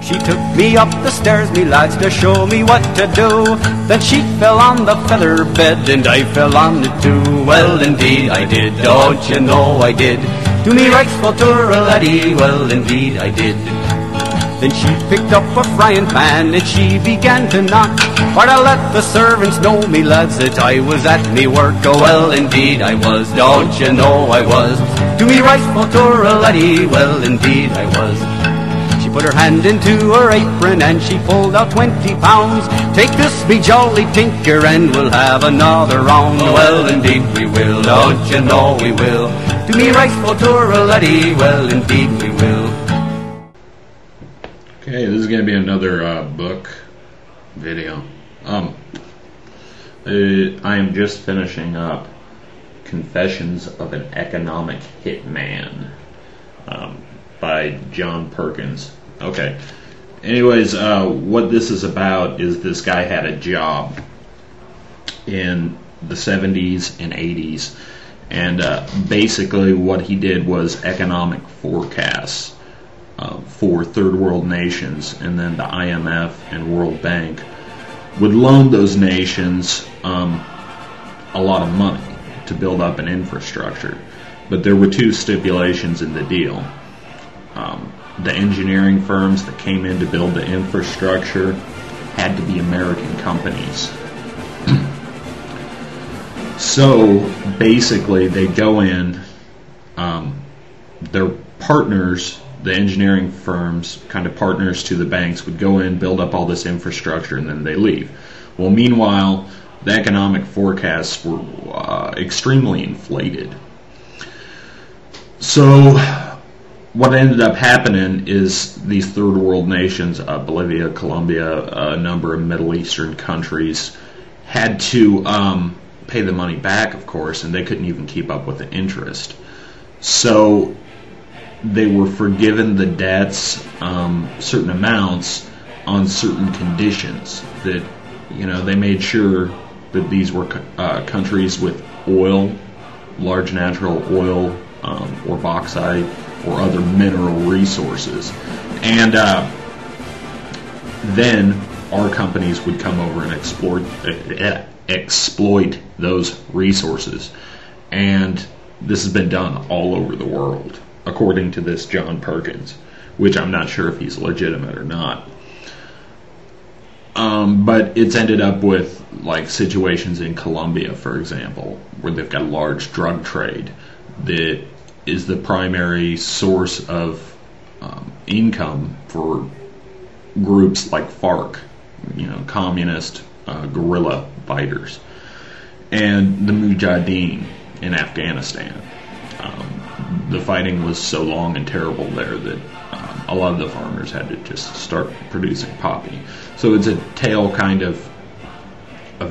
She took me up the stairs, me lads, to show me what to do. Then she fell on the feather bed and I fell on it too. Well, indeed I did, don't you know I did. Do me right for a laddie, well, indeed I did. Then she picked up a frying pan and she began to knock, for to let the servants know, me lads, that I was at me work. Oh, well, indeed I was, don't you know I was. Do me right for a laddie, well, indeed I was. She put her hand into her apron and she pulled out 20 pounds. Take this, me jolly tinker, and we'll have another round. Well, indeed we will, don't you know we will. Do me right for a laddie, well, indeed we will. Okay, this is going to be another book video. I am just finishing up Confessions of an Economic Hitman by John Perkins. Okay, anyways, what this is about is this guy had a job in the 70s and 80s, and basically what he did was economic forecasts for third world nations, and then the IMF and World Bank would loan those nations a lot of money to build up an infrastructure. But there were two stipulations in the deal. The engineering firms that came in to build the infrastructure had to be American companies. So basically they go in, their partners, the engineering firms, kind of partners to the banks, would go in, build up all this infrastructure, and then they leave. Well, meanwhile, the economic forecasts were extremely inflated. So what ended up happening is these third world nations, Bolivia, Colombia, a number of Middle Eastern countries, had to pay the money back, of course, and they couldn't even keep up with the interest. So they were forgiven the debts, certain amounts, on certain conditions. That, you know, they made sure that these were countries with oil, large natural oil, or bauxite, or other mineral resources. And then our companies would come over and exploit those resources. And this has been done all over the world, according to this John Perkins, which I'm not sure if he's legitimate or not. But it's ended up with like situations in Colombia, for example, where they've got a large drug trade that is the primary source of income for groups like FARC, you know, communist guerrilla fighters, and the Mujahideen in Afghanistan. The fighting was so long and terrible there that a lot of the farmers had to just start producing poppy. So it's a tale kind of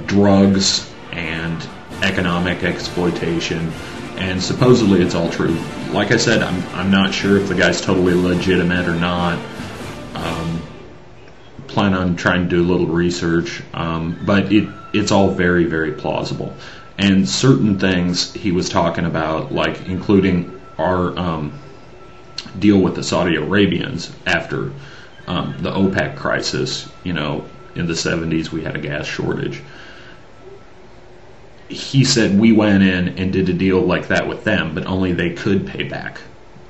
drugs and economic exploitation, and supposedly it's all true. Like I said, I'm not sure if the guy's totally legitimate or not. Plan on trying to do a little research, but it's all very, very plausible. And certain things he was talking about, like including our deal with the Saudi Arabians after the OPEC crisis. You know, in the 70s we had a gas shortage. He said we went in and did a deal like that with them, but only they could pay back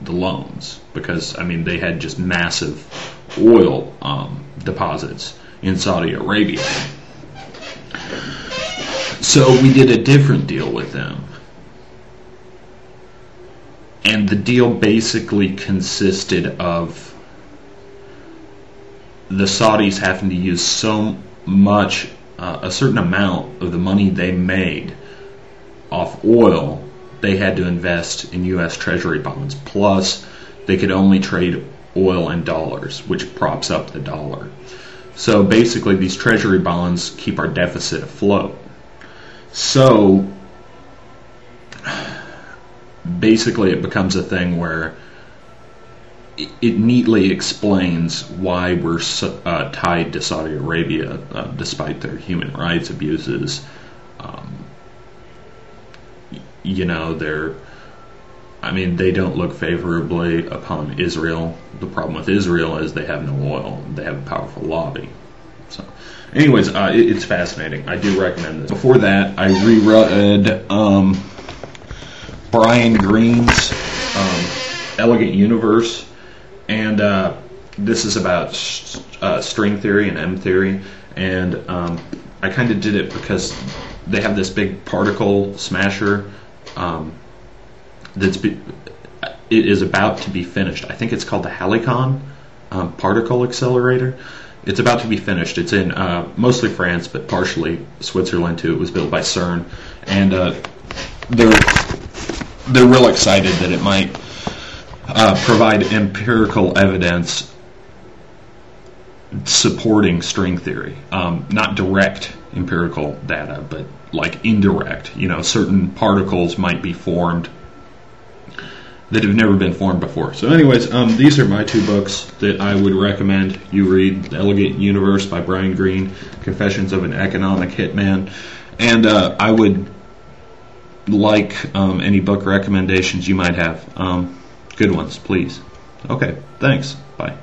the loans, because I mean they had just massive oil deposits in Saudi Arabia. So we did a different deal with them, and the deal basically consisted of the Saudis having to use so much, a certain amount of the money they made off oil, they had to invest in U.S. Treasury bonds. Plus, they could only trade oil and dollars, which props up the dollar. So basically, these Treasury bonds keep our deficit afloat. So basically, it becomes a thing where it neatly explains why we're tied to Saudi Arabia, despite their human rights abuses. You know, I mean, they don't look favorably upon Israel. The problem with Israel is they have no oil. They have a powerful lobby. So, anyways, it's fascinating. I do recommend this. Before that, I reread Brian Greene's Elegant Universe, and this is about string theory and M theory, and I kind of did it because they have this big particle smasher it is about to be finished. I think it's called the Helicon particle accelerator. It's about to be finished. It's in mostly France, but partially Switzerland too. It was built by CERN, and they're real excited that it might provide empirical evidence supporting string theory. Not direct empirical data, but like indirect. Certain particles might be formed that have never been formed before. So anyways, these are my two books that I would recommend you read. The Elegant Universe by Brian Greene, Confessions of an Economic Hitman. And I would like any book recommendations you might have. Good ones, please. Okay, thanks. Bye.